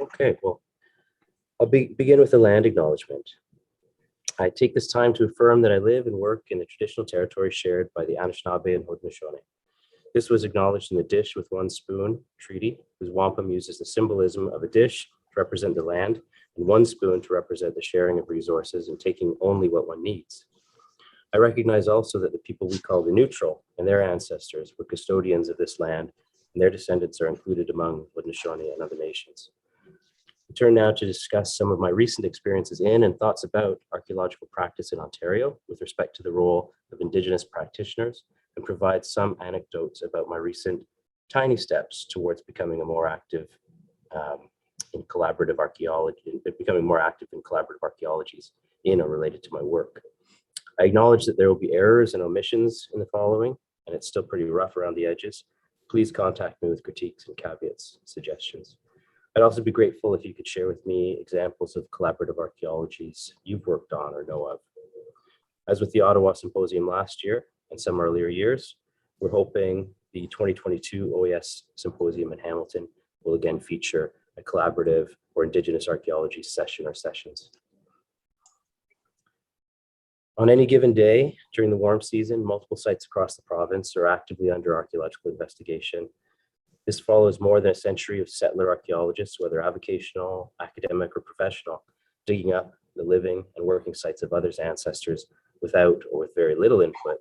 Okay, well, I'll begin with a land acknowledgement. I take this time to affirm that I live and work in the traditional territory shared by the Anishinaabe and Haudenosaunee. This was acknowledged in the Dish with One Spoon Treaty, whose wampum uses the symbolism of a dish to represent the land and one spoon to represent the sharing of resources and taking only what one needs. I recognize also that the people we call the neutral and their ancestors were custodians of this land, and their descendants are included among Haudenosaunee and other nations. I turn now to discuss some of my recent experiences in and thoughts about archaeological practice in Ontario with respect to the role of Indigenous practitioners, and provide some anecdotes about my recent tiny steps towards becoming a more active in collaborative archaeology, becoming more active in collaborative archaeologies in or related to my work. I acknowledge that there will be errors and omissions in the following, and it's still pretty rough around the edges. Please contact me with critiques and caveats, suggestions. I'd also be grateful if you could share with me examples of collaborative archaeologies you've worked on or know of. As with the Ottawa Symposium last year and some earlier years, we're hoping the 2022 OES Symposium in Hamilton will again feature a collaborative or Indigenous archaeology session or sessions. On any given day during the warm season, multiple sites across the province are actively under archaeological investigation. This follows more than a century of settler archaeologists, whether avocational, academic, or professional, digging up the living and working sites of others' ancestors without or with very little input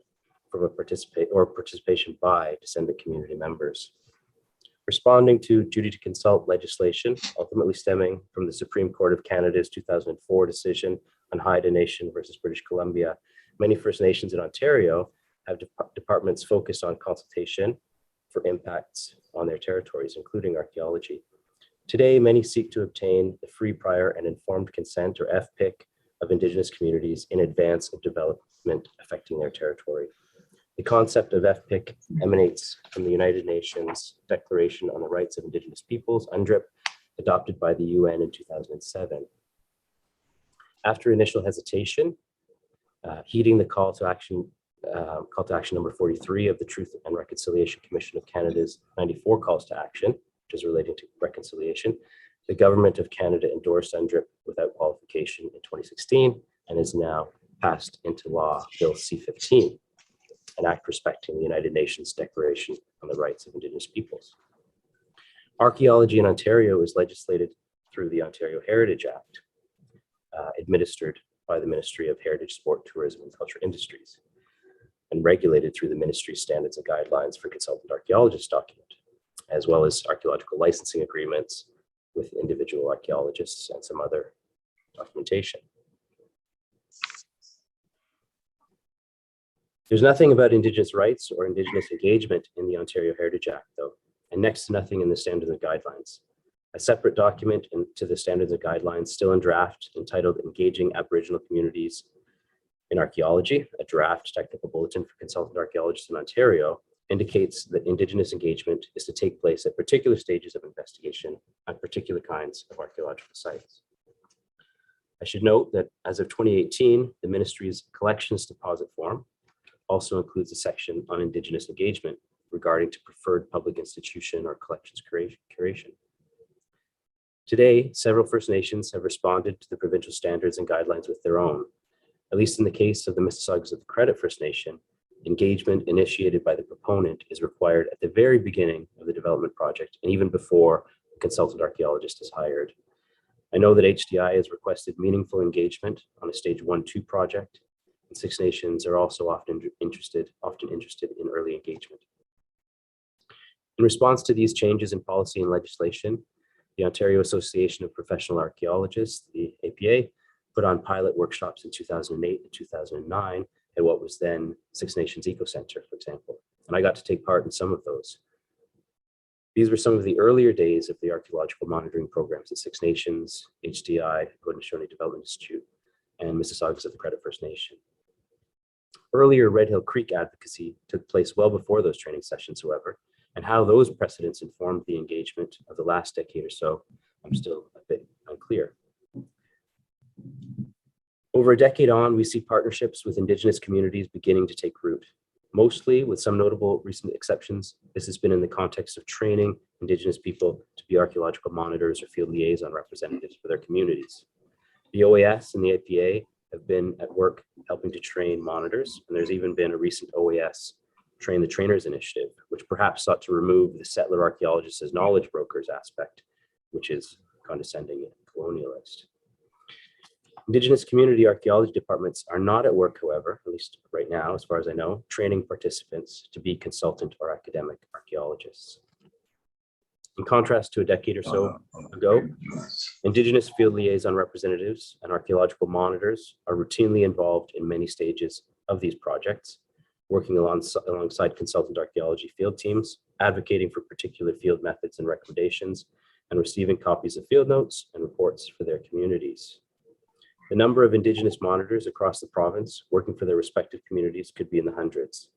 from a participation by descendant community members. Responding to duty to consult legislation, ultimately stemming from the Supreme Court of Canada's 2004 decision on Haida Nation versus British Columbia, many First Nations in Ontario have departments focused on consultation for impacts on their territories, including archaeology. Today, many seek to obtain the free, prior, and informed consent, or FPIC, of Indigenous communities in advance of development affecting their territory. The concept of FPIC emanates from the United Nations Declaration on the Rights of Indigenous Peoples, UNDRIP, adopted by the UN in 2007. After initial hesitation, heeding the call to action number 43 of the Truth and Reconciliation Commission of Canada's 94 calls to action, which is relating to reconciliation, the Government of Canada endorsed UNDRIP without qualification in 2016 and is now passed into law, Bill C-15, an act respecting the United Nations Declaration on the Rights of Indigenous Peoples. Archaeology in Ontario is legislated through the Ontario Heritage Act, administered by the Ministry of Heritage, Sport, Tourism, and Culture Industries, and regulated through the ministry's standards and guidelines for consultant archaeologists document, as well as archaeological licensing agreements with individual archaeologists and some other documentation. There's nothing about Indigenous rights or Indigenous engagement in the Ontario Heritage Act, though, and next to nothing in the standards and guidelines. A separate document to the standards and guidelines, still in draft, entitled Engaging Aboriginal Communities in Archaeology, a draft technical bulletin for consultant archaeologists in Ontario, indicates that Indigenous engagement is to take place at particular stages of investigation on particular kinds of archaeological sites. I should note that as of 2018, the ministry's collections deposit form also includes a section on Indigenous engagement regarding to preferred public institution or collections curation. Today, several First Nations have responded to the provincial standards and guidelines with their own. At least in the case of the Mississaugas of the Credit First Nation, engagement initiated by the proponent is required at the very beginning of the development project and even before a consultant archaeologist is hired. I know that HDI has requested meaningful engagement on a stage 1-2 project, and Six Nations are also often interested in early engagement. In response to these changes in policy and legislation, the Ontario Association of Professional Archaeologists, the APA, put on pilot workshops in 2008 and 2009 at what was then Six Nations Eco Centre, for example, and I got to take part in some of those. These were some of the earlier days of the archaeological monitoring programs at Six Nations, HDI, Haudenosaunee Development Institute, and Mississaugas of the Credit First Nation. Earlier Red Hill Creek advocacy took place well before those training sessions, however, and how those precedents informed the engagement of the last decade or so, I'm still a bit unclear. Over a decade on, we see partnerships with Indigenous communities beginning to take root. Mostly, with some notable recent exceptions, this has been in the context of training Indigenous people to be archaeological monitors or field liaison representatives for their communities. The OAS and the APA have been at work helping to train monitors, and there's even been a recent OAS Train the Trainers initiative, which perhaps sought to remove the settler archaeologists as knowledge brokers aspect, which is condescending and colonialist. Indigenous community archaeology departments are not at work, however, at least right now, as far as I know, training participants to be consultant or academic archaeologists. In contrast to a decade or so ago, Indigenous field liaison representatives and archaeological monitors are routinely involved in many stages of these projects, working alongside consultant archaeology field teams, advocating for particular field methods and recommendations, and receiving copies of field notes and reports for their communities. The number of Indigenous monitors across the province working for their respective communities could be in the hundreds.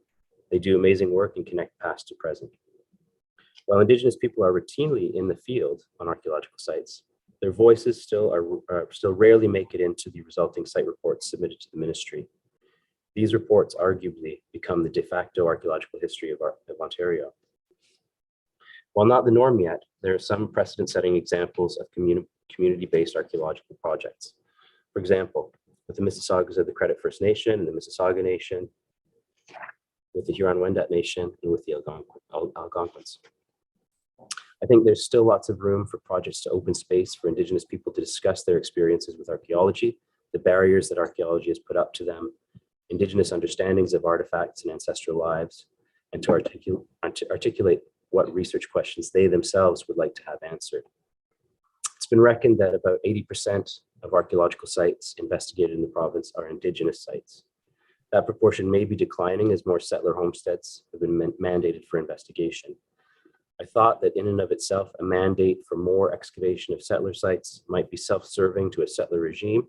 They do amazing work and connect past to present. While Indigenous people are routinely in the field on archaeological sites, their voices still rarely make it into the resulting site reports submitted to the ministry. These reports arguably become the de facto archaeological history of Ontario. While not the norm yet, there are some precedent-setting examples of community-based archaeological projects. For example, with the Mississaugas of the Credit First Nation and the Mississauga Nation, with the Huron-Wendat Nation, and with the Algonquins. I think there's still lots of room for projects to open space for Indigenous people to discuss their experiences with archaeology, the barriers that archaeology has put up to them, Indigenous understandings of artifacts and ancestral lives, and to articulate what research questions they themselves would like to have answered. It's been reckoned that about 80% of archaeological sites investigated in the province are Indigenous sites. That proportion may be declining as more settler homesteads have been mandated for investigation. I thought that in and of itself, a mandate for more excavation of settler sites might be self-serving to a settler regime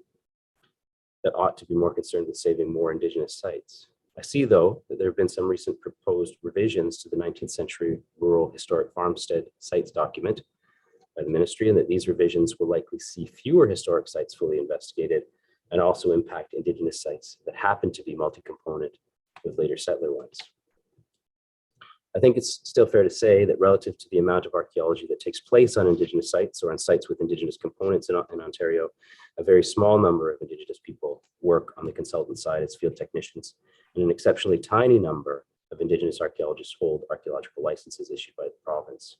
that ought to be more concerned with saving more Indigenous sites. I see, though, that there have been some recent proposed revisions to the 19th century rural historic farmstead sites document by the ministry, and that these revisions will likely see fewer historic sites fully investigated and also impact Indigenous sites that happen to be multi-component with later settler ones. I think it's still fair to say that relative to the amount of archaeology that takes place on Indigenous sites or on sites with Indigenous components in Ontario, a very small number of Indigenous people work on the consultant side as field technicians, and an exceptionally tiny number of Indigenous archaeologists hold archaeological licenses issued by the province.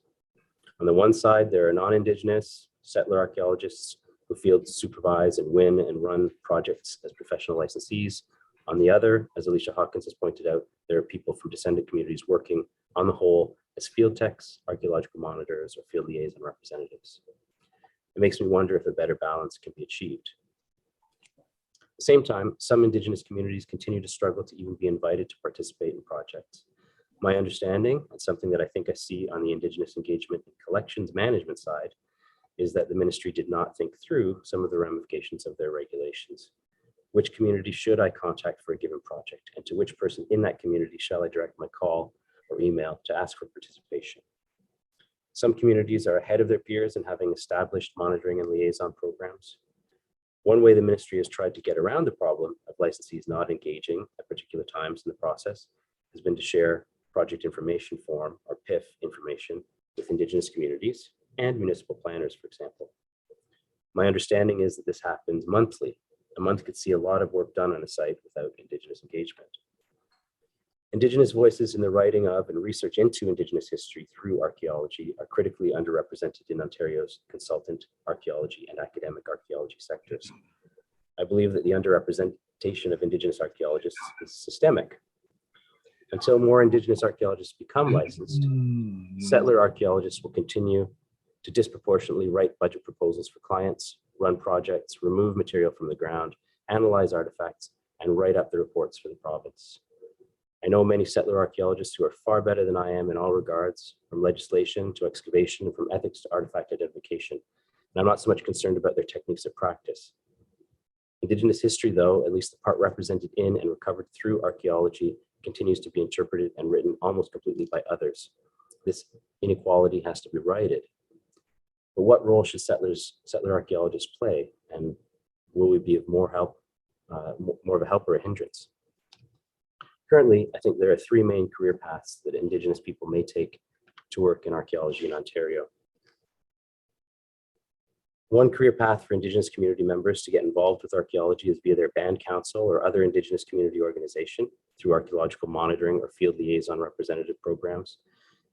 On the one side, there are non-Indigenous settler archaeologists who field supervise and win and run projects as professional licensees. On the other, as Alicia Hawkins has pointed out, there are people from descendant communities working on the whole as field techs, archaeological monitors, or field liaison representatives. It makes me wonder if a better balance can be achieved. At the same time, some Indigenous communities continue to struggle to even be invited to participate in projects. My understanding, and something that I think I see on the Indigenous engagement and collections management side, is that the ministry did not think through some of the ramifications of their regulations. Which community should I contact for a given project, and to which person in that community shall I direct my call or email to ask for participation? Some communities are ahead of their peers in having established monitoring and liaison programs. One way the ministry has tried to get around the problem of licensees not engaging at particular times in the process has been to share project information form, or PIF information, with Indigenous communities and municipal planners, for example. My understanding is that this happens monthly. A month could see a lot of work done on a site without Indigenous engagement. Indigenous voices in the writing of and research into Indigenous history through archaeology are critically underrepresented in Ontario's consultant archaeology and academic archaeology sectors. I believe that the underrepresentation of Indigenous archaeologists is systemic. Until more Indigenous archaeologists become licensed, settler archaeologists will continue to disproportionately write budget proposals for clients, run projects, remove material from the ground, analyze artifacts, and write up the reports for the province. I know many settler archaeologists who are far better than I am in all regards, from legislation to excavation and from ethics to artifact identification, and I'm not so much concerned about their techniques of practice. Indigenous history, though, at least the part represented in and recovered through archaeology, continues to be interpreted and written almost completely by others. This inequality has to be righted. But what role should settler archaeologists play, and will we be of more help, more of a help or a hindrance? Currently, I think there are three main career paths that Indigenous people may take to work in archaeology in Ontario. One career path for Indigenous community members to get involved with archaeology is via their band council or other Indigenous community organization through archaeological monitoring or field liaison representative programs.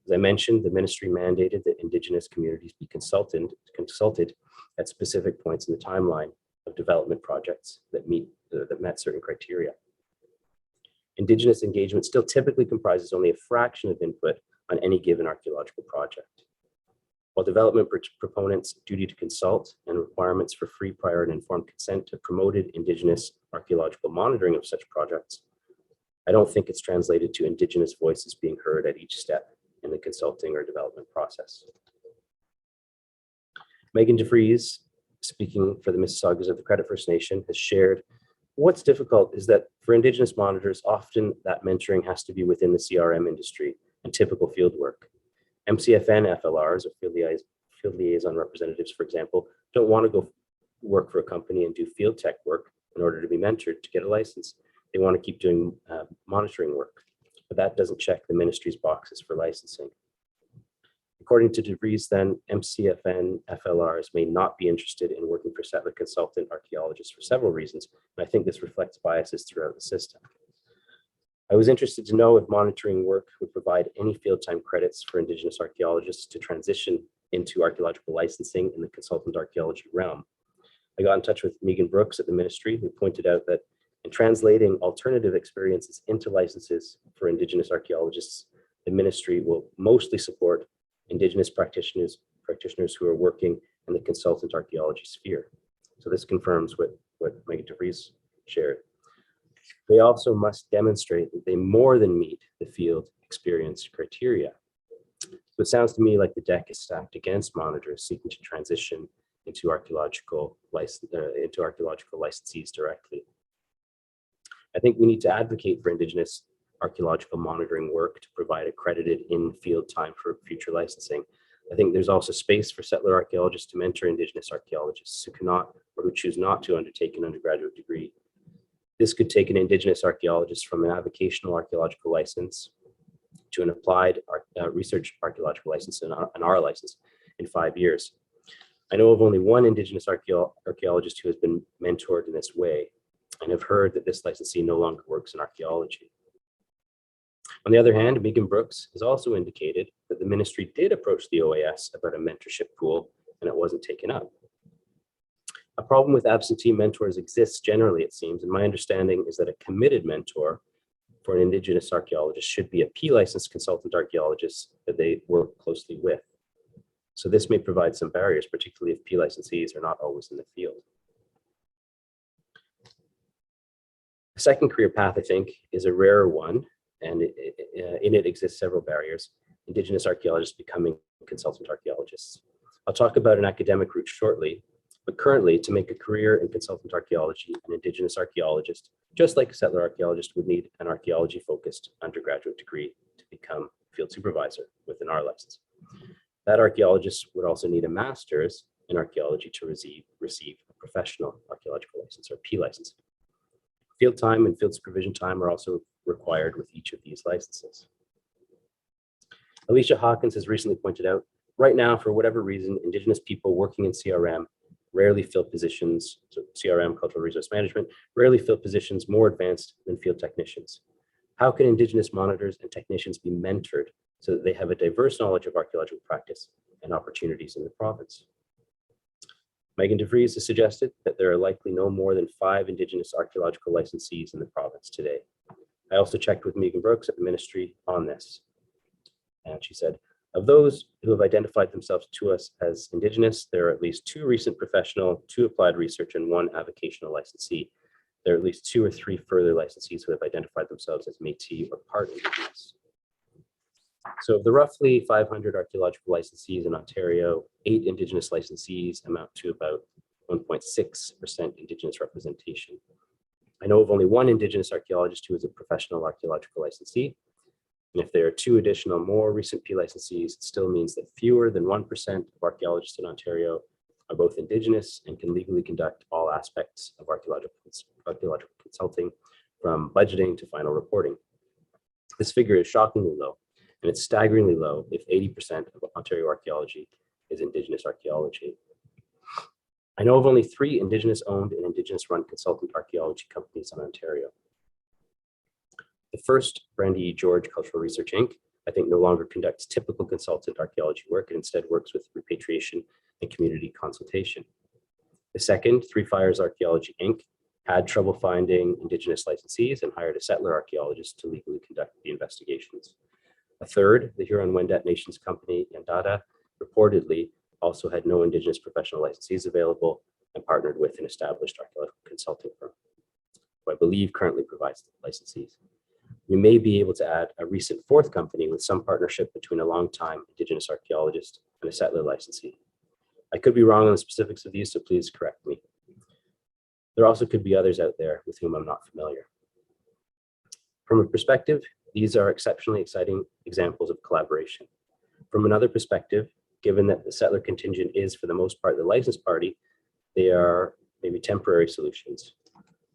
As I mentioned, the ministry mandated that Indigenous communities be consulted at specific points in the timeline of development projects that met certain criteria. Indigenous engagement still typically comprises only a fraction of input on any given archaeological project. While development proponents' duty to consult and requirements for free, prior, and informed consent have promoted Indigenous archaeological monitoring of such projects, I don't think it's translated to Indigenous voices being heard at each step in the consulting or development process. Megan DeVries, speaking for the Mississaugas of the Credit First Nation, has shared what's difficult is that for Indigenous monitors, often that mentoring has to be within the CRM industry and typical field work. MCFN FLRs, or field liaison representatives, for example, don't want to go work for a company and do field tech work in order to be mentored to get a license. They want to keep doing monitoring work, but that doesn't check the ministry's boxes for licensing. According to DeVries, then, MCFN FLRs may not be interested in working for settler consultant archaeologists for several reasons, and I think this reflects biases throughout the system. I was interested to know if monitoring work would provide any field time credits for Indigenous archaeologists to transition into archaeological licensing in the consultant archaeology realm. I got in touch with Megan Brooks at the ministry, who pointed out that in translating alternative experiences into licenses for Indigenous archaeologists, the ministry will mostly support Indigenous practitioners who are working in the consultant archaeology sphere. So this confirms what Megan DeVries shared. They also must demonstrate that they more than meet the field experience criteria. So it sounds to me like the deck is stacked against monitors seeking to transition into archaeological licensees directly. I think we need to advocate for Indigenous archaeological monitoring work to provide accredited in-field time for future licensing. I think there's also space for settler archaeologists to mentor Indigenous archaeologists who cannot or who choose not to undertake an undergraduate degree. This could take an Indigenous archaeologist from an avocational archaeological license to an applied research archaeological license and an R license in 5 years. I know of only one Indigenous archaeologist who has been mentored in this way, and have heard that this licensee no longer works in archaeology. On the other hand, Megan Brooks has also indicated that the ministry did approach the OAS about a mentorship pool, and it wasn't taken up. A problem with absentee mentors exists generally, it seems, and my understanding is that a committed mentor for an Indigenous archaeologist should be a P-licensed consultant archaeologist that they work closely with. So this may provide some barriers, particularly if P-licensees are not always in the field. The second career path, I think, is a rarer one, and in it exists several barriers. Indigenous archaeologists becoming consultant archaeologists. I'll talk about an academic route shortly, but currently, to make a career in consultant archaeology, an Indigenous archaeologist, just like a settler archaeologist, would need an archaeology-focused undergraduate degree to become field supervisor with an R license. That archaeologist would also need a master's in archaeology to receive a professional archaeological license or P license. Field time and field supervision time are also required with each of these licenses. Alicia Hawkins has recently pointed out, right now, for whatever reason, Indigenous people working in CRM rarely fill positions, so CRM, cultural resource management, rarely fill positions more advanced than field technicians. How can Indigenous monitors and technicians be mentored so that they have a diverse knowledge of archaeological practice and opportunities in the province? Megan DeVries has suggested that there are likely no more than 5 Indigenous archaeological licensees in the province today. I also checked with Megan Brooks at the ministry on this. And she said, of those who have identified themselves to us as Indigenous, there are at least 2 recent professional, 2 applied research, and 1 avocational licensee. There are at least 2 or 3 further licensees who have identified themselves as Métis or part Indigenous. So of the roughly 500 archaeological licensees in Ontario, 8 Indigenous licensees amount to about 1.6% Indigenous representation. I know of only 1 Indigenous archaeologist who is a professional archaeological licensee. And if there are 2 additional more recent P licensees, it still means that fewer than 1% of archaeologists in Ontario are both Indigenous and can legally conduct all aspects of archaeological consulting, from budgeting to final reporting. This figure is shockingly low, and it's staggeringly low if 80% of Ontario archaeology is Indigenous archaeology. I know of only 3 Indigenous-owned and Indigenous-run consultant archaeology companies in Ontario. The first, Brandy E. George Cultural Research Inc., I think no longer conducts typical consultant archaeology work and instead works with repatriation and community consultation. The second, Three Fires Archaeology Inc., had trouble finding Indigenous licensees and hired a settler archaeologist to legally conduct the investigations. A third, the Huron-Wendat Nations Company, Yandada, reportedly also had no Indigenous professional licensees available and partnered with an established archaeological consulting firm, who I believe currently provides the licensees. We may be able to add a recent fourth company with some partnership between a longtime Indigenous archaeologist and a settler licensee. I could be wrong on the specifics of these, so please correct me. There also could be others out there with whom I'm not familiar. From a perspective, these are exceptionally exciting examples of collaboration. From another perspective, given that the settler contingent is, for the most part, the licensed party, they are maybe temporary solutions.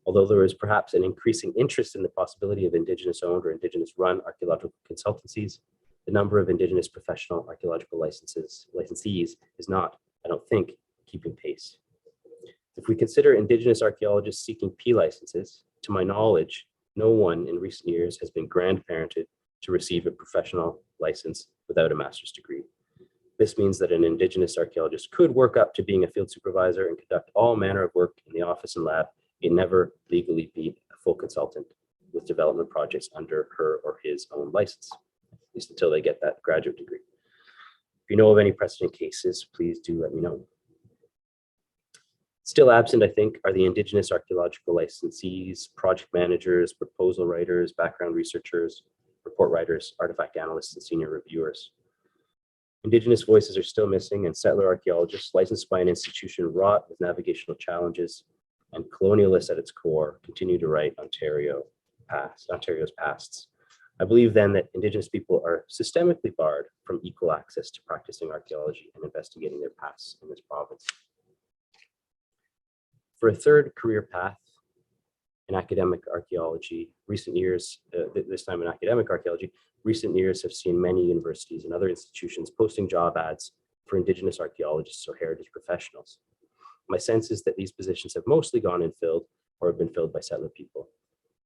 Although there is perhaps an increasing interest in the possibility of Indigenous-owned or Indigenous-run archaeological consultancies, the number of Indigenous professional archaeological licensees is not, I don't think, keeping pace. If we consider Indigenous archaeologists seeking P licenses, to my knowledge, no one in recent years has been grandparented to receive a professional license without a master's degree. This means that an Indigenous archaeologist could work up to being a field supervisor and conduct all manner of work in the office and lab, yet never legally be a full consultant with development projects under her or his own license, at least until they get that graduate degree. If you know of any precedent cases, please do let me know. Still absent, I think, are the Indigenous archaeological licensees, project managers, proposal writers, background researchers, report writers, artifact analysts, and senior reviewers. Indigenous voices are still missing, and settler archaeologists licensed by an institution wrought with navigational challenges and colonialists at its core continue to write Ontario's pasts. I believe then that Indigenous people are systemically barred from equal access to practicing archaeology and investigating their pasts in this province. For a third career path in academic archaeology, recent years, this time in academic archaeology, recent years have seen many universities and other institutions posting job ads for Indigenous archaeologists or heritage professionals. My sense is that these positions have mostly gone unfilled or have been filled by settler people.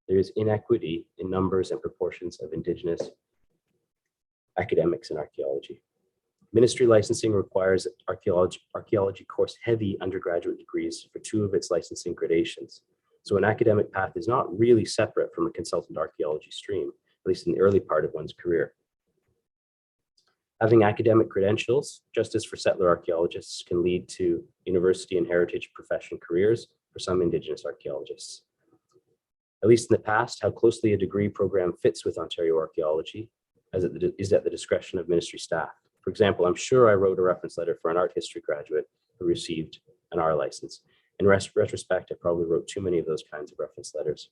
There is inequity in numbers and proportions of Indigenous academics in archaeology. Ministry licensing requires archaeology course-heavy undergraduate degrees for 2 of its licensing gradations. So an academic path is not really separate from a consultant archaeology stream, at least in the early part of one's career. Having academic credentials, just as for settler archaeologists, can lead to university and heritage profession careers for some Indigenous archaeologists. At least in the past, how closely a degree program fits with Ontario archaeology is at the discretion of ministry staff. For example, I'm sure I wrote a reference letter for an art history graduate who received an R license. In retrospect, I probably wrote too many of those kinds of reference letters.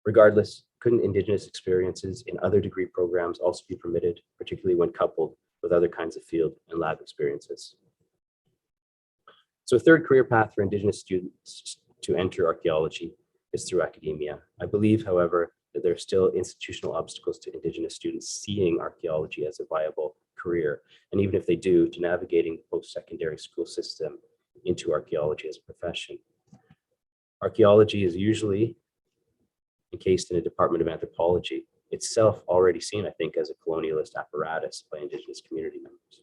Regardless, couldn't Indigenous experiences in other degree programs also be permitted, particularly when coupled with other kinds of field and lab experiences? So a third career path for Indigenous students to enter archaeology is through academia. I believe, however, that there are still institutional obstacles to Indigenous students seeing archaeology as a viable career, and even if they do, to navigating the post-secondary school system into archaeology as a profession. Archaeology is usually encased in a department of anthropology, itself already seen, I think, as a colonialist apparatus by Indigenous community members.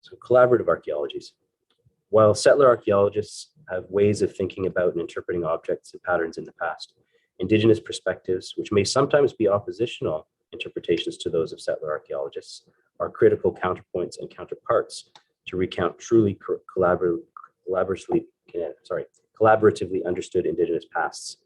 So collaborative archaeologies. While settler archaeologists have ways of thinking about and interpreting objects and patterns in the past, Indigenous perspectives, which may sometimes be oppositional interpretations to those of settler archaeologists, are critical counterpoints and counterparts to recount truly collaboratively understood Indigenous pasts.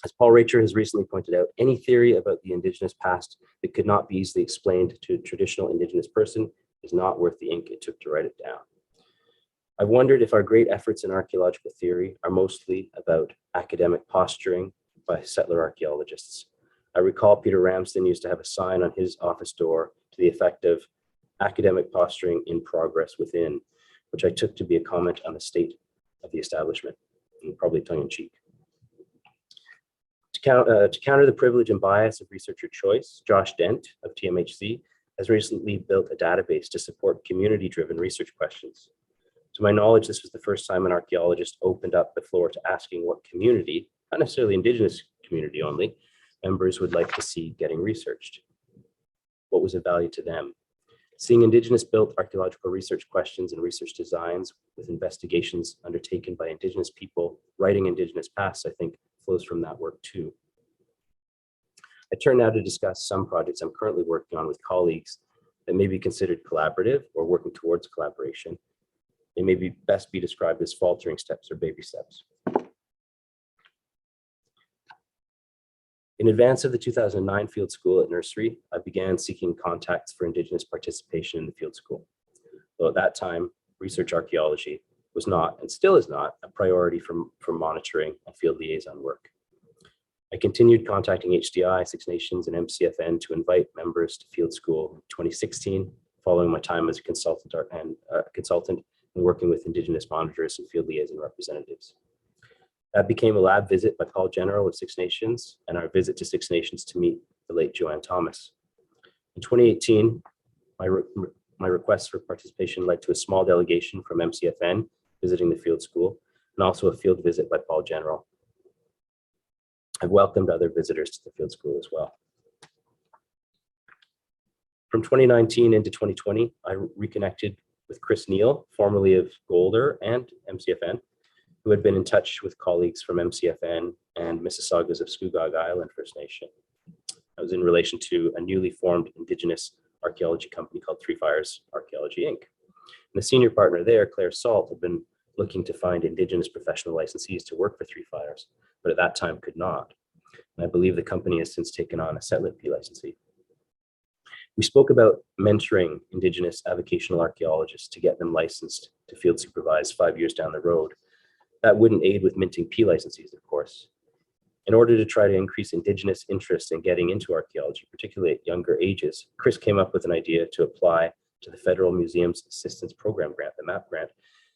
As Paul Raicher has recently pointed out, any theory about the Indigenous past that could not be easily explained to a traditional Indigenous person is not worth the ink it took to write it down. I've wondered if our great efforts in archaeological theory are mostly about academic posturing by settler archaeologists. I recall Peter Ramsden used to have a sign on his office door to the effect of academic posturing in progress within, which I took to be a comment on the state of the establishment, and probably tongue in cheek. To counter the privilege and bias of researcher choice, Josh Dent of TMHC has recently built a database to support community-driven research questions. To my knowledge, this was the first time an archaeologist opened up the floor to asking what community, not necessarily Indigenous community only, members would like to see getting researched. What was of value to them? Seeing Indigenous-built archaeological research questions and research designs with investigations undertaken by Indigenous people writing Indigenous pasts, I think, flows from that work too. I turn now to discuss some projects I'm currently working on with colleagues that may be considered collaborative or working towards collaboration. They may best be described as faltering steps or baby steps. In advance of the 2009 field school at nursery, I began seeking contacts for Indigenous participation in the field school. Though at that time, research archaeology was not, and still is not, a priority for monitoring and field liaison work. I continued contacting HDI, Six Nations, and MCFN to invite members to field school in 2016, following my time as a consultant and working with Indigenous monitors and field liaison representatives. That became a lab visit by Paul General of Six Nations and our visit to Six Nations to meet the late Joanne Thomas. In 2018, my request for participation led to a small delegation from MCFN visiting the field school and also a field visit by Paul General. I've welcomed other visitors to the field school as well. From 2019 into 2020, I reconnected with Chris Neal, formerly of Golder and MCFN, who had been in touch with colleagues from MCFN and Mississaugas of Scugog Island First Nation. That was in relation to a newly formed Indigenous archaeology company called Three Fires Archaeology, Inc. And the senior partner there, Claire Salt, had been looking to find Indigenous professional licensees to work for Three Fires, but at that time could not. And I believe the company has since taken on a SETLIP licensee. We spoke about mentoring Indigenous avocational archaeologists to get them licensed to field supervise 5 years down the road. That wouldn't aid with minting P licensees, of course. In order to try to increase Indigenous interest in getting into archaeology, particularly at younger ages, Chris came up with an idea to apply to the Federal Museums Assistance Program grant, the MAP grant,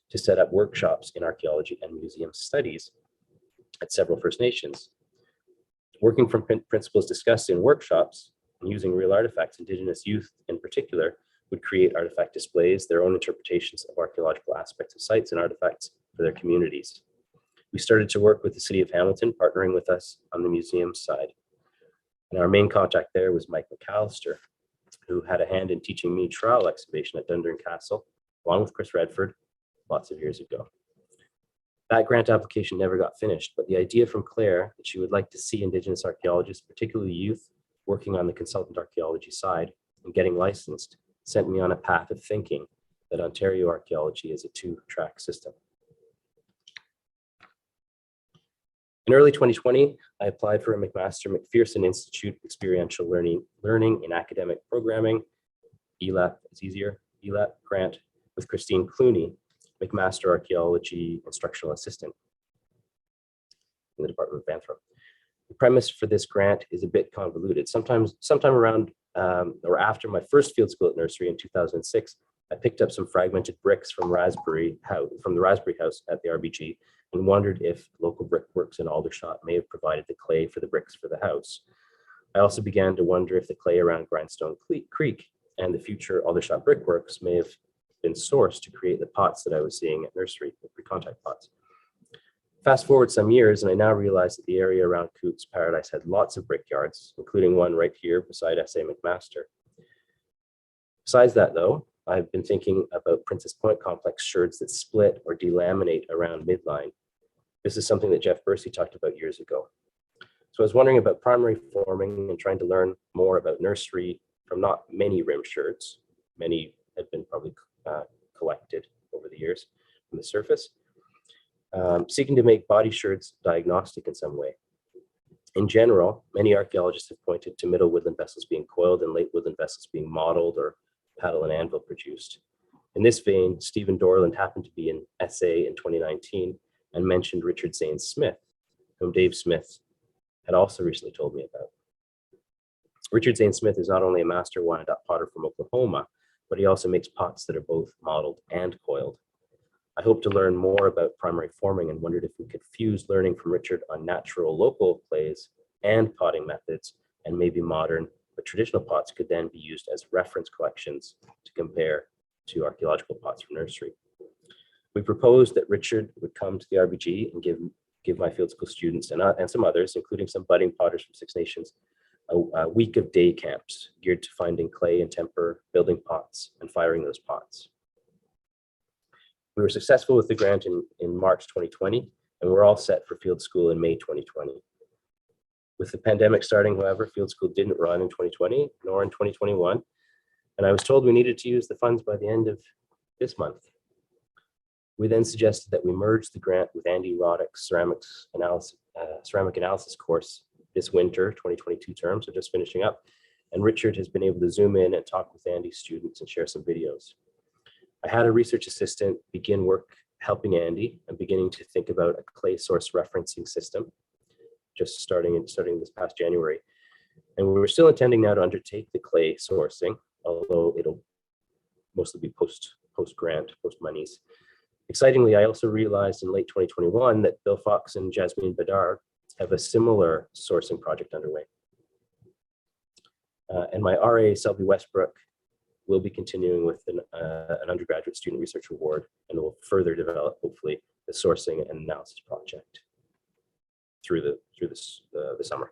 to set up workshops in archaeology and museum studies at several First Nations. Working from principles discussed in workshops and using real artifacts, Indigenous youth in particular would create artifact displays, their own interpretations of archaeological aspects of sites and artifacts for their communities. We started to work with the City of Hamilton, partnering with us on the museum side. And our main contact there was Mike McAllister, who had a hand in teaching me trowel excavation at Dundurn Castle, along with Chris Redford, lots of years ago. That grant application never got finished, but the idea from Claire that she would like to see Indigenous archaeologists, particularly youth, working on the consultant archaeology side and getting licensed sent me on a path of thinking that Ontario archaeology is a two-track system. In early 2020, I applied for a McMaster McPherson Institute Experiential Learning in Academic Programming, ELAP, it's easier, ELAP grant with Christine Clooney, McMaster Archaeology Instructional Assistant in the Department of Banthro. The premise for this grant is a bit convoluted. Sometime around or after my first field school at nursery in 2006, I picked up some fragmented bricks from the Raspberry House at the RBG and wondered if local brickworks in Aldershot may have provided the clay for the bricks for the house. I also began to wonder if the clay around Grindstone Creek and the future Aldershot brickworks may have been sourced to create the pots that I was seeing at nursery, the pre-contact pots. Fast forward some years, and I now realize that the area around Cootes Paradise had lots of brickyards, including one right here beside S.A. McMaster. Besides that, though, I've been thinking about Princess Point complex sherds that split or delaminate around midline. This is something that Jeff Bursey talked about years ago. So I was wondering about primary forming and trying to learn more about nursery from not many rim sherds. Many had been probably collected over the years from the surface. Seeking to make body sherds diagnostic in some way. In general, many archaeologists have pointed to middle woodland vessels being coiled and late woodland vessels being modeled or paddle and anvil produced. In this vein, Stephen Dorland happened to be in SA in 2019 and mentioned Richard Zane Smith, whom Dave Smith had also recently told me about. Richard Zane Smith is not only a master wind-up potter from Oklahoma, but he also makes pots that are both modeled and coiled. I hope to learn more about primary forming and wondered if we could fuse learning from Richard on natural local clays and potting methods, and maybe modern but traditional pots could then be used as reference collections to compare to archaeological pots from nursery. We proposed that Richard would come to the RBG and give my field school students and some others, including some budding potters from Six Nations, a week of day camps geared to finding clay and temper, building pots, and firing those pots. We were successful with the grant in March 2020, and we're all set for field school in May 2020. With the pandemic starting, however, field school didn't run in 2020 nor in 2021, and I was told we needed to use the funds by the end of this month. We then suggested that we merge the grant with Andy Roddick's ceramic analysis course this winter, 2022 term, so just finishing up, and Richard has been able to zoom in and talk with Andy's students and share some videos. I had a research assistant begin work helping Andy and beginning to think about a clay source referencing system, just starting this past January. And we were still intending now to undertake the clay sourcing, although it'll mostly be post-grant, post-monies. Excitingly, I also realized in late 2021 that Bill Fox and Jasmine Badar have a similar sourcing project underway. And my RA, Selby Westbrook, will be continuing with an undergraduate student research award, and will further develop, hopefully, the sourcing and analysis project through the summer.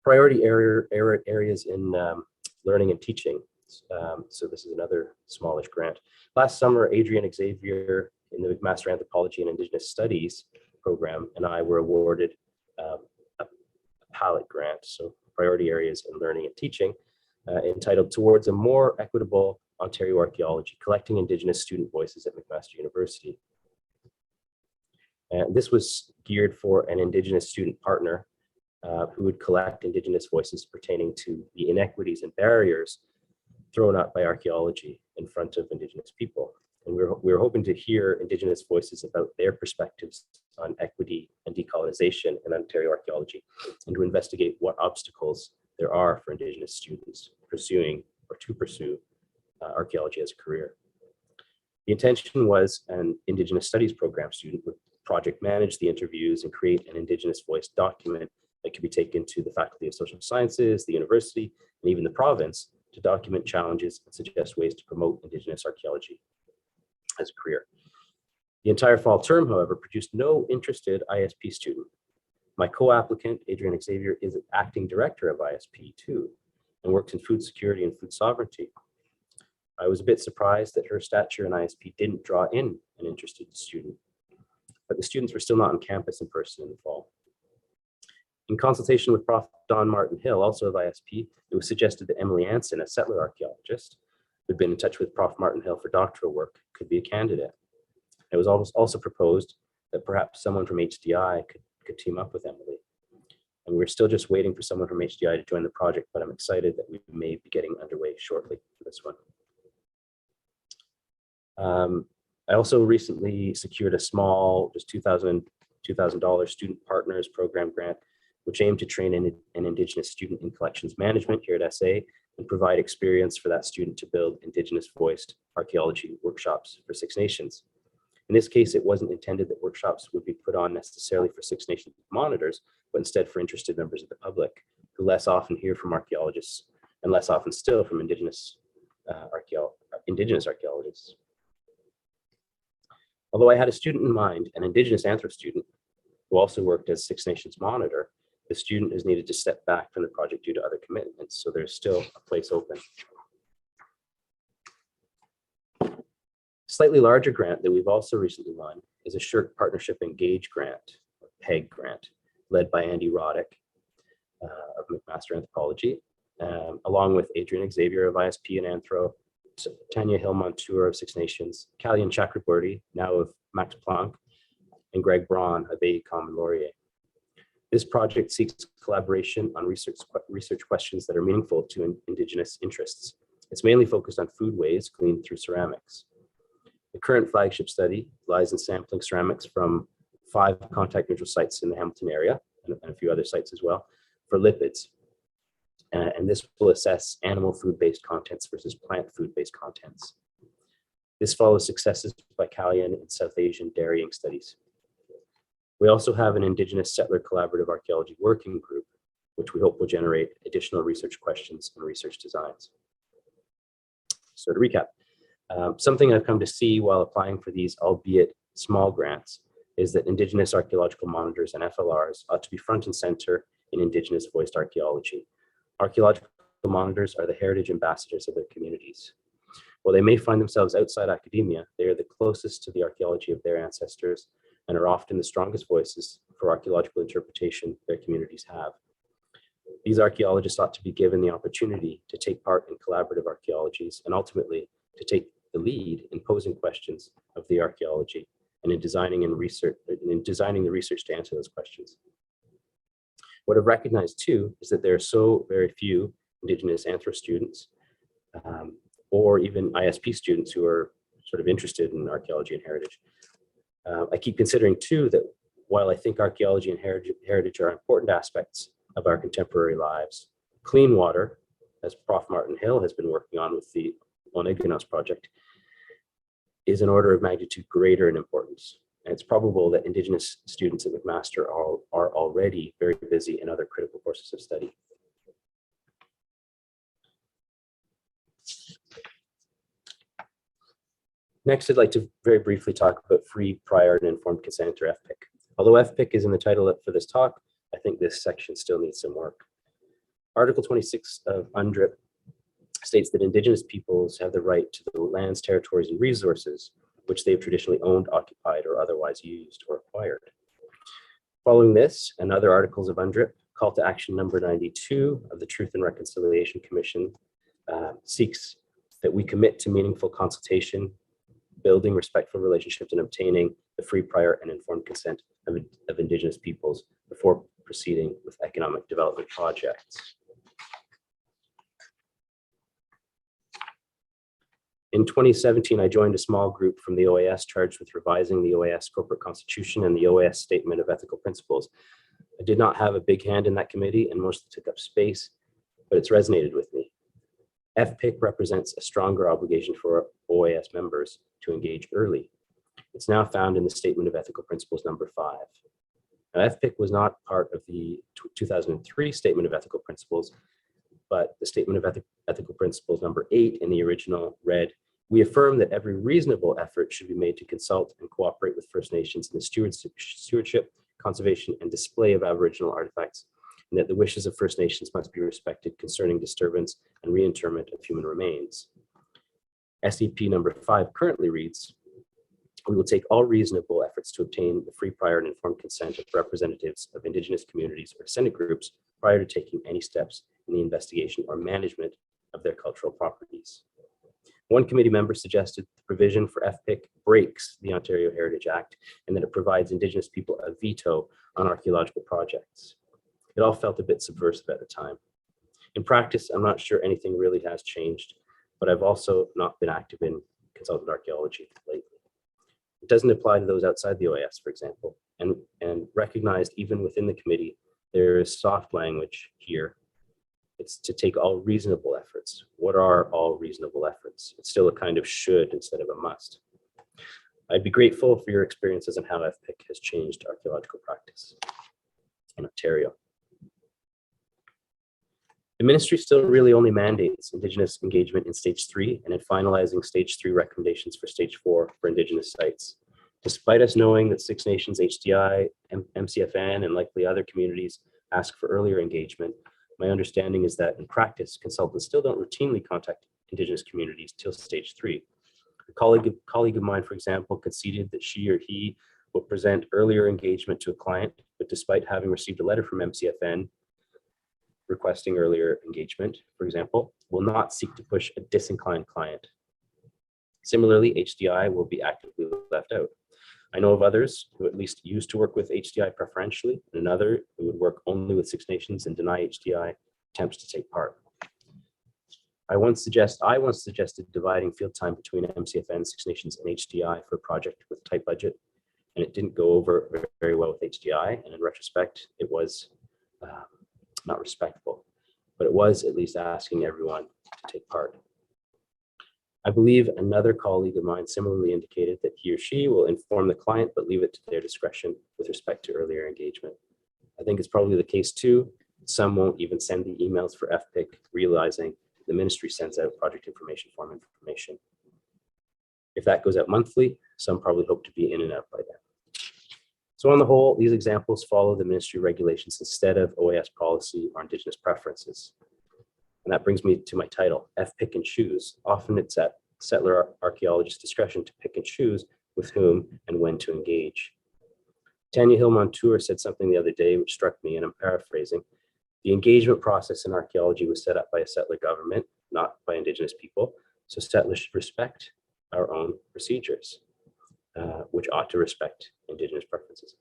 Priority areas in learning and teaching. So this is another smallish grant. Last summer, Adrian Xavier in the McMaster Anthropology and Indigenous Studies program and I were awarded a pilot grant, so priority areas in learning and teaching, entitled Towards a More Equitable Ontario Archaeology, Collecting Indigenous Student Voices at McMaster University. And this was geared for an Indigenous student partner who would collect Indigenous voices pertaining to the inequities and barriers thrown up by archaeology in front of Indigenous people. And we were hoping to hear Indigenous voices about their perspectives on equity and decolonization in Ontario archaeology, and to investigate what obstacles there are for Indigenous students to pursue archaeology as a career. The intention was an Indigenous Studies program student would project manage the interviews and create an Indigenous voice document that could be taken to the Faculty of Social Sciences, the university, and even the province to document challenges and suggest ways to promote Indigenous archaeology as a career. The entire fall term, however, produced no interested ISP student. My co-applicant, Adrian Xavier, is an acting director of ISP too, and works in food security and food sovereignty. I was a bit surprised that her stature in ISP didn't draw in an interested student, but the students were still not on campus in person in the fall. In consultation with Prof. Don Martin Hill, also of ISP, it was suggested that Emily Anson, a settler archaeologist, who'd been in touch with Prof. Martin Hill for doctoral work, could be a candidate. It was also proposed that perhaps someone from HDI could team up with Emily. And we're still just waiting for someone from HDI to join the project, but I'm excited that we may be getting underway shortly for this one. I also recently secured a small, just $2,000 student partners program grant, which aimed to train an Indigenous student in collections management here at SA and provide experience for that student to build Indigenous voiced archaeology workshops for Six Nations. In this case, it wasn't intended that workshops would be put on necessarily for Six Nations monitors, but instead for interested members of the public who less often hear from archaeologists and less often still from Indigenous archaeologists. Although I had a student in mind, an Indigenous anthro student, who also worked as Six Nations monitor, the student has needed to step back from the project due to other commitments, so there's still a place open. Slightly larger grant that we've also recently won is a SSHRC Partnership Engage grant, or PEG grant, led by Andy Roddick of McMaster Anthropology, along with Adrian Xavier of ISP and Anthro, Tanya Hill-Montour of Six Nations, Kalyan Chakraborty, now of Max Planck, and Greg Braun of AECOM and Laurier. This project seeks collaboration on research questions that are meaningful to Indigenous interests. It's mainly focused on food waste gleaned through ceramics. The current flagship study lies in sampling ceramics from 5 contact neutral sites in the Hamilton area, and a few other sites as well, for lipids. And this will assess animal food-based contents versus plant food-based contents. This follows successes by Kalyan in South Asian dairying studies. We also have an Indigenous Settler Collaborative Archaeology Working Group, which we hope will generate additional research questions and research designs. So to recap, something I've come to see while applying for these, albeit small grants, is that Indigenous archaeological monitors and FLRs ought to be front and center in Indigenous voiced archaeology. Archaeological monitors are the heritage ambassadors of their communities. While they may find themselves outside academia, they are the closest to the archaeology of their ancestors and are often the strongest voices for archaeological interpretation their communities have. These archaeologists ought to be given the opportunity to take part in collaborative archaeologies and ultimately to take the lead in posing questions of the archaeology and in designing the research to answer those questions. What I've recognized too is that there are so very few Indigenous anthro students or even ISP students who are sort of interested in archaeology and heritage. I keep considering too that while I think archaeology and heritage are important aspects of our contemporary lives, clean water, as Prof. Martin Hill has been working on with the Indigenous project, is an order of magnitude greater in importance. And it's probable that Indigenous students at McMaster are already very busy in other critical courses of study. Next, I'd like to very briefly talk about free, prior, and informed consent, or FPIC. Although FPIC is in the title for this talk, I think this section still needs some work. Article 26 of UNDRIP states that Indigenous peoples have the right to the lands, territories, and resources which they've traditionally owned, occupied, or otherwise used or acquired. Following this and other articles of UNDRIP, call to action number 92 of the Truth and Reconciliation Commission seeks that we commit to meaningful consultation, building respectful relationships, and obtaining the free, prior, and informed consent of Indigenous peoples before proceeding with economic development projects. In 2017, I joined a small group from the OAS charged with revising the OAS corporate constitution and the OAS statement of ethical principles. I did not have a big hand in that committee and mostly took up space, but it's resonated with me. FPIC represents a stronger obligation for OAS members to engage early. It's now found in the statement of ethical principles number 5. Now, FPIC was not part of the 2003 statement of ethical principles, but the statement of ethical principles number 8 in the original read, "We affirm that every reasonable effort should be made to consult and cooperate with First Nations in the stewardship, conservation, and display of Aboriginal artifacts, and that the wishes of First Nations must be respected concerning disturbance and reinterment of human remains." SEP number 5 currently reads, "We will take all reasonable efforts to obtain the free, prior, and informed consent of representatives of Indigenous communities or Senate groups prior to taking any steps in the investigation or management of their cultural properties." One committee member suggested the provision for FPIC breaks the Ontario Heritage Act and that it provides Indigenous people a veto on archaeological projects. It all felt a bit subversive at the time. In practice, I'm not sure anything really has changed, but I've also not been active in consultant archaeology lately. It doesn't apply to those outside the OAS, for example, and recognized even within the committee, there is soft language here. It's to take all reasonable efforts. What are all reasonable efforts? It's still a kind of should instead of a must. I'd be grateful for your experiences on how FPIC has changed archaeological practice in Ontario. The ministry still really only mandates Indigenous engagement in stage 3 and in finalizing stage 3 recommendations for stage 4 for Indigenous sites. Despite us knowing that Six Nations, HDI, MCFN, and likely other communities ask for earlier engagement, my understanding is that in practice, consultants still don't routinely contact Indigenous communities till stage 3. A colleague of mine, for example, conceded that she or he will present earlier engagement to a client, but despite having received a letter from MCFN requesting earlier engagement, for example, will not seek to push a disinclined client. Similarly, HDI will be actively left out. I know of others who at least used to work with HDI preferentially, and another who would work only with Six Nations and deny HDI attempts to take part. I once suggested dividing field time between MCFN, Six Nations, and HDI for a project with a tight budget, and it didn't go over very well with HDI, and in retrospect, it was not respectful, but it was at least asking everyone to take part. I believe another colleague of mine similarly indicated that he or she will inform the client, but leave it to their discretion with respect to earlier engagement. I think it's probably the case too. Some won't even send the emails for FPIC, realizing the ministry sends out project information form information. If that goes out monthly, some probably hope to be in and out by then. So on the whole, these examples follow the ministry regulations instead of OAS policy or Indigenous preferences. And that brings me to my title, FPIC and choose. Often it's at settler archaeologists' discretion to pick and choose with whom and when to engage. Tanya Hill-Montour said something the other day which struck me, and I'm paraphrasing. The engagement process in archaeology was set up by a settler government, not by Indigenous people, so settlers should respect our own procedures, which ought to respect Indigenous preferences.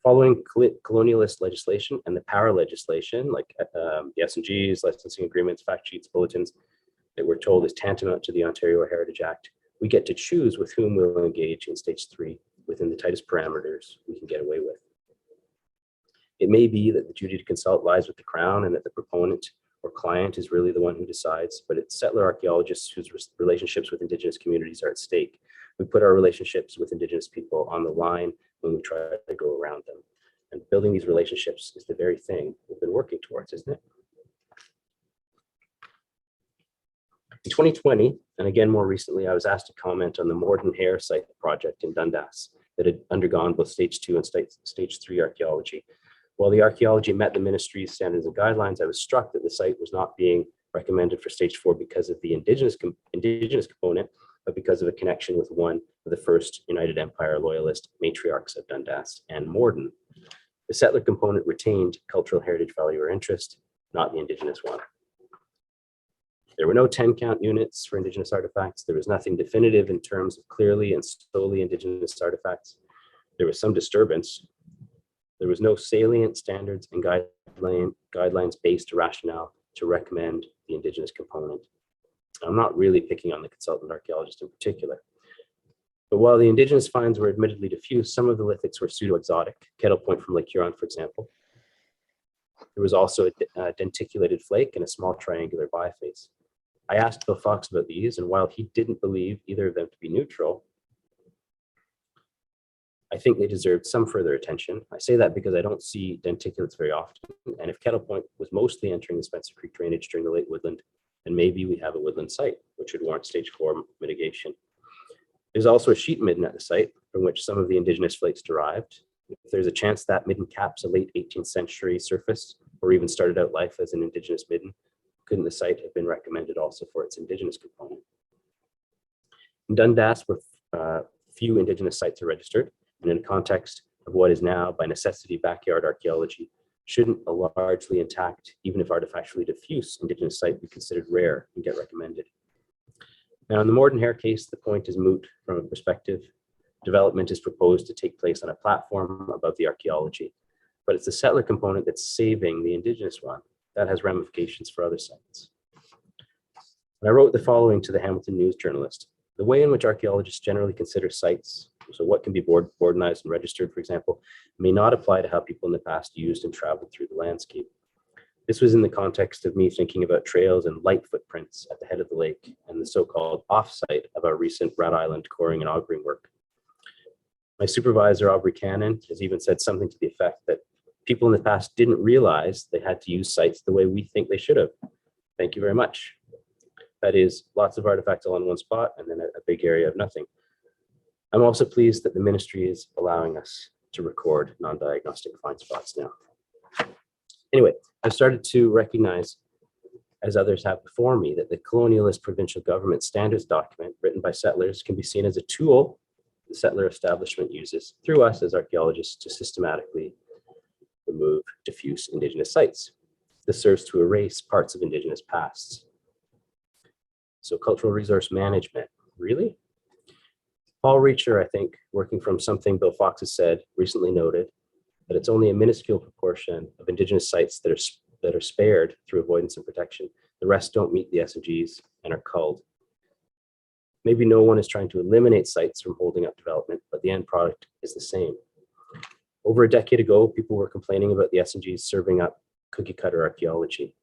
Following colonialist legislation and the power legislation, like the S&Gs, licensing agreements, fact sheets, bulletins, that we're told is tantamount to the Ontario Heritage Act, we get to choose with whom we'll engage in stage 3 within the tightest parameters we can get away with. It may be that the duty to consult lies with the Crown and that the proponent or client is really the one who decides, but it's settler archaeologists whose relationships with Indigenous communities are at stake. We put our relationships with Indigenous people on the line when we try to go around them. And building these relationships is the very thing we've been working towards, isn't it? In 2020, and again more recently, I was asked to comment on the Morden Hair site project in Dundas that had undergone both stage 2 and stage 3 archaeology. While the archaeology met the ministry's standards and guidelines, I was struck that the site was not being recommended for stage 4 because of the indigenous component, but because of a connection with one of the first United Empire loyalist matriarchs of Dundas, Anne Morden. The settler component retained cultural heritage value or interest, not the Indigenous one. There were no 10-count units for Indigenous artifacts. There was nothing definitive in terms of clearly and solely Indigenous artifacts. There was some disturbance. There was no salient standards and guidelines-based rationale to recommend the Indigenous component. I'm not really picking on the consultant archaeologist in particular. But while the Indigenous finds were admittedly diffuse, some of the lithics were pseudo-exotic, Kettle Point from Lake Huron, for example. There was also a denticulated flake and a small triangular biface. I asked Bill Fox about these, and while he didn't believe either of them to be neutral, I think they deserved some further attention. I say that because I don't see denticulates very often, and if Kettle Point was mostly entering the Spencer Creek drainage during the late woodland, then maybe we have a woodland site, which would warrant stage 4 mitigation. There's also a sheet midden at the site from which some of the Indigenous flakes derived. If there's a chance that midden caps a late 18th century surface, or even started out life as an Indigenous midden, couldn't the site have been recommended also for its Indigenous component? In Dundas, where few Indigenous sites are registered, and in the context of what is now, by necessity, backyard archaeology, shouldn't a largely intact, even if artifactually diffuse, Indigenous site be considered rare and get recommended? Now, in the Morden Hair case, the point is moot from a perspective. Development is proposed to take place on a platform above the archaeology, but it's the settler component that's saving the Indigenous one. That has ramifications for other sites. And I wrote the following to the Hamilton News journalist. The way in which archaeologists generally consider sites, so what can be boardinized and registered, for example, may not apply to how people in the past used and traveled through the landscape. This was in the context of me thinking about trails and light footprints at the head of the lake and the so-called offsite of our recent Rat Island coring and augering work. My supervisor, Aubrey Cannon, has even said something to the effect that people in the past didn't realize they had to use sites the way we think they should have. Thank you very much. That is, lots of artifacts all in one spot and then a big area of nothing. I'm also pleased that the ministry is allowing us to record non-diagnostic find spots now. Anyway, I've started to recognize, as others have before me, that the colonialist provincial government standards document written by settlers can be seen as a tool the settler establishment uses through us as archaeologists to systematically remove diffuse Indigenous sites. This serves to erase parts of Indigenous pasts. So cultural resource management, really? Paul Reacher, I think, working from something Bill Fox has said, recently noted that it's only a minuscule proportion of Indigenous sites that are spared through avoidance and protection. The rest don't meet the S&Gs and are culled. Maybe no one is trying to eliminate sites from holding up development, but the end product is the same. Over a decade ago, people were complaining about the S&Gs serving up cookie cutter archaeology,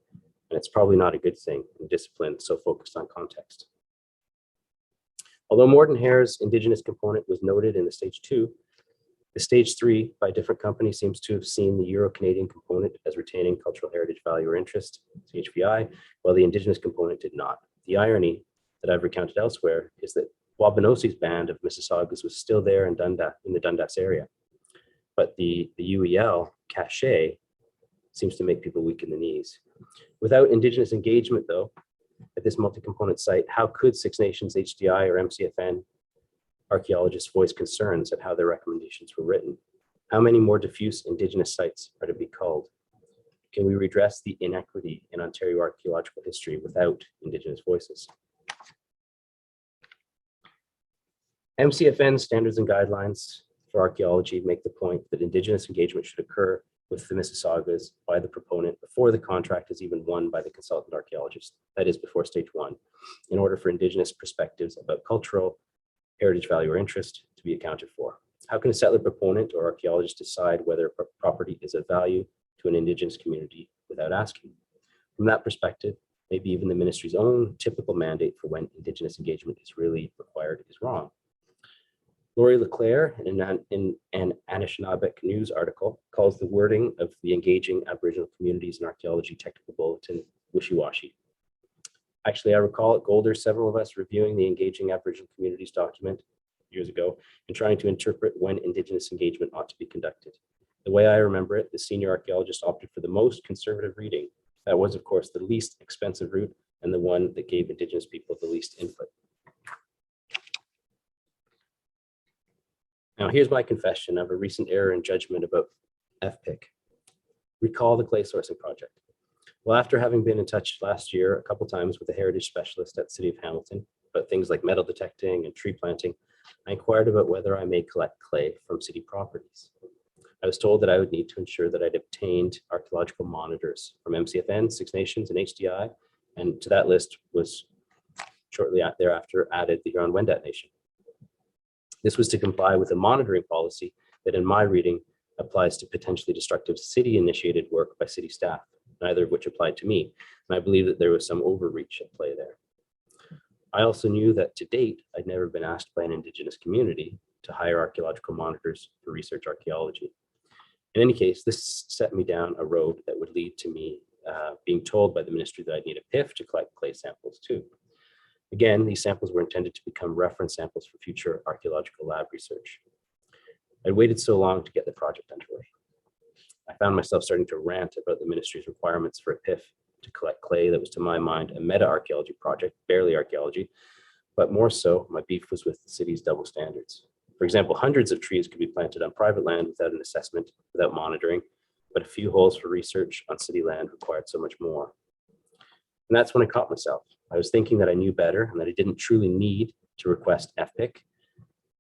and it's probably not a good thing in a discipline so focused on context. Although Morton Hare's Indigenous component was noted in the stage 2, the stage 3 by different companies seems to have seen the Euro-Canadian component as retaining cultural heritage value or interest, FPIC, while the Indigenous component did not. The irony that I've recounted elsewhere is that Wabanosi's band of Mississaugas was still there in the Dundas area, but the UEL cachet seems to make people weak in the knees. Without Indigenous engagement, though, at this multi-component site, how could Six Nations, HDI, or MCFN archaeologists voice concerns at how their recommendations were written? How many more diffuse Indigenous sites are to be culled? Can we redress the inequity in Ontario archaeological history without Indigenous voices? MCFN standards and guidelines for archaeology make the point that Indigenous engagement should occur with the Mississaugas by the proponent before the contract is even won by the consultant archaeologist, that is before stage 1, in order for Indigenous perspectives about cultural heritage value or interest to be accounted for. How can a settler proponent or archaeologist decide whether a property is of value to an Indigenous community without asking? From that perspective, maybe even the ministry's own typical mandate for when Indigenous engagement is really required is wrong. Laurie Leclerc, in an Anishinaabe News article, calls the wording of the Engaging Aboriginal Communities in Archaeology Technical Bulletin wishy-washy. Actually, I recall at Golder, several of us reviewing the Engaging Aboriginal Communities document years ago and trying to interpret when Indigenous engagement ought to be conducted. The way I remember it, the senior archaeologist opted for the most conservative reading. That was, of course, the least expensive route and the one that gave Indigenous people the least input. Now, here's my confession of a recent error in judgment about FPIC. Recall the clay sourcing project. Well, after having been in touch last year a couple times with a heritage specialist at the City of Hamilton about things like metal detecting and tree planting, I inquired about whether I may collect clay from city properties. I was told that I would need to ensure that I'd obtained archaeological monitors from MCFN, Six Nations, and HDI, and to that list was shortly thereafter added the Huron-Wendat Nation. This was to comply with a monitoring policy that, in my reading, applies to potentially destructive city-initiated work by city staff, neither of which applied to me, and I believe that there was some overreach at play there. I also knew that to date, I'd never been asked by an Indigenous community to hire archaeological monitors for research archaeology. In any case, this set me down a road that would lead to me being told by the ministry that I'd need a PIF to collect clay samples too. Again, these samples were intended to become reference samples for future archaeological lab research. I waited so long to get the project underway. I found myself starting to rant about the ministry's requirements for a PIF to collect clay that was, to my mind, a meta-archaeology project, barely archaeology, but more so, my beef was with the city's double standards. For example, hundreds of trees could be planted on private land without an assessment, without monitoring, but a few holes for research on city land required so much more. And that's when I caught myself. I was thinking that I knew better and that I didn't truly need to request FPIC.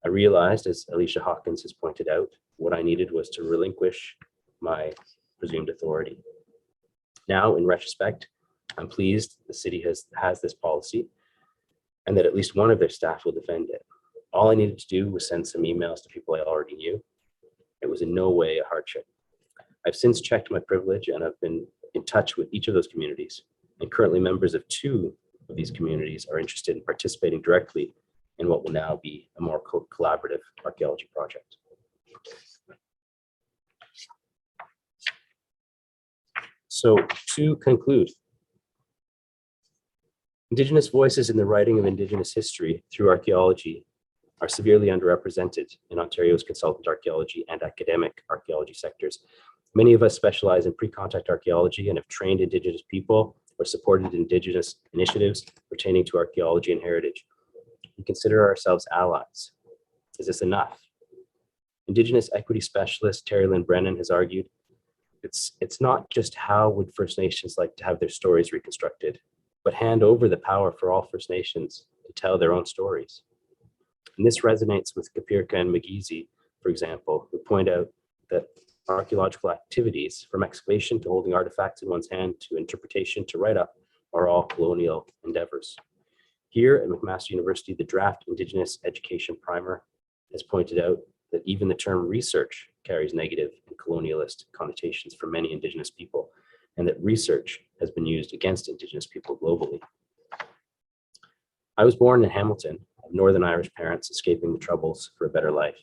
I realized, as Alicia Hawkins has pointed out, what I needed was to relinquish my presumed authority. Now, in retrospect, I'm pleased the city has this policy and that at least one of their staff will defend it. All I needed to do was send some emails to people I already knew. It was in no way a hardship. I've since checked my privilege and I've been in touch with each of those communities. And currently members of 2 of these communities are interested in participating directly in what will now be a more collaborative archaeology project. So to conclude, Indigenous voices in the writing of Indigenous history through archaeology are severely underrepresented in Ontario's consultant archaeology and academic archaeology sectors. Many of us specialize in pre-contact archaeology and have trained Indigenous people or supported Indigenous initiatives pertaining to archaeology and heritage. We consider ourselves allies. Is this enough? Indigenous equity specialist Terry Lynn Brennan has argued, it's not just how would First Nations like to have their stories reconstructed, but hand over the power for all First Nations to tell their own stories. And this resonates with Kapirka and Magizi, for example, who point out that archaeological activities, from excavation to holding artifacts in one's hand to interpretation to write-up, are all colonial endeavors. Here at McMaster University, the draft Indigenous Education Primer has pointed out that even the term research carries negative and colonialist connotations for many Indigenous people, and that research has been used against Indigenous people globally. I was born in Hamilton, of Northern Irish parents escaping the troubles for a better life.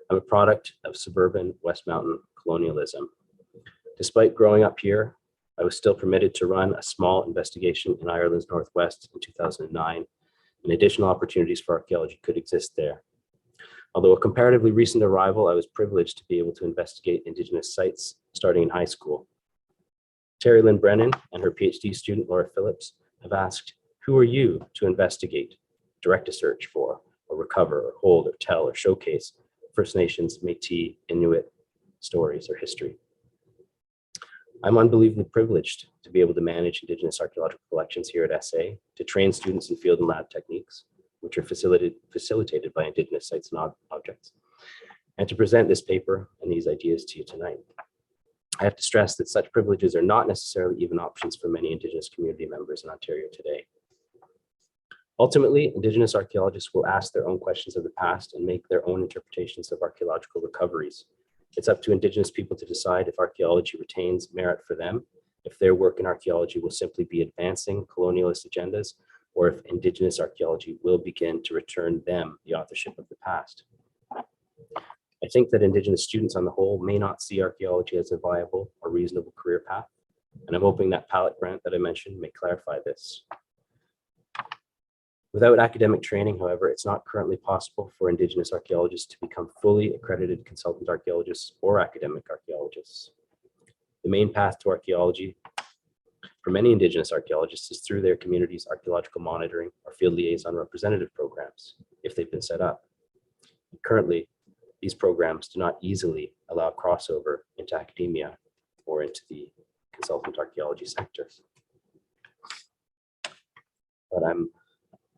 I'm a product of suburban West Mountain colonialism. Despite growing up here, I was still permitted to run a small investigation in Ireland's Northwest in 2009, and additional opportunities for archaeology could exist there. Although a comparatively recent arrival, I was privileged to be able to investigate Indigenous sites starting in high school. Terry Lynn Brennan and her PhD student, Laura Phillips, have asked, who are you to investigate, direct a search for, or recover, or hold, or tell, or showcase First Nations, Métis, Inuit stories or history? I'm unbelievably privileged to be able to manage Indigenous archaeological collections here at SA, to train students in field and lab techniques, which are facilitated by Indigenous sites and objects, and to present this paper and these ideas to you tonight. I have to stress that such privileges are not necessarily even options for many Indigenous community members in Ontario today. Ultimately, Indigenous archaeologists will ask their own questions of the past and make their own interpretations of archaeological recoveries. It's up to Indigenous people to decide if archaeology retains merit for them, if their work in archaeology will simply be advancing colonialist agendas, or if Indigenous archaeology will begin to return them the authorship of the past. I think that Indigenous students on the whole may not see archaeology as a viable or reasonable career path, and I'm hoping that Palette grant that I mentioned may clarify this. Without academic training, however, it's not currently possible for Indigenous archaeologists to become fully accredited consultant archaeologists or academic archaeologists. The main path to archaeology for many Indigenous archaeologists is through their community's archaeological monitoring or field liaison representative programs, if they've been set up. Currently, these programs do not easily allow crossover into academia or into the consultant archaeology sector. But I'm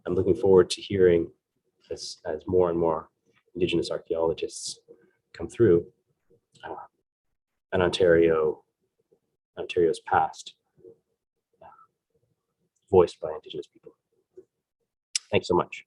looking forward to hearing as more and more Indigenous archaeologists come through and Ontario's past voiced by Indigenous people. Thanks so much.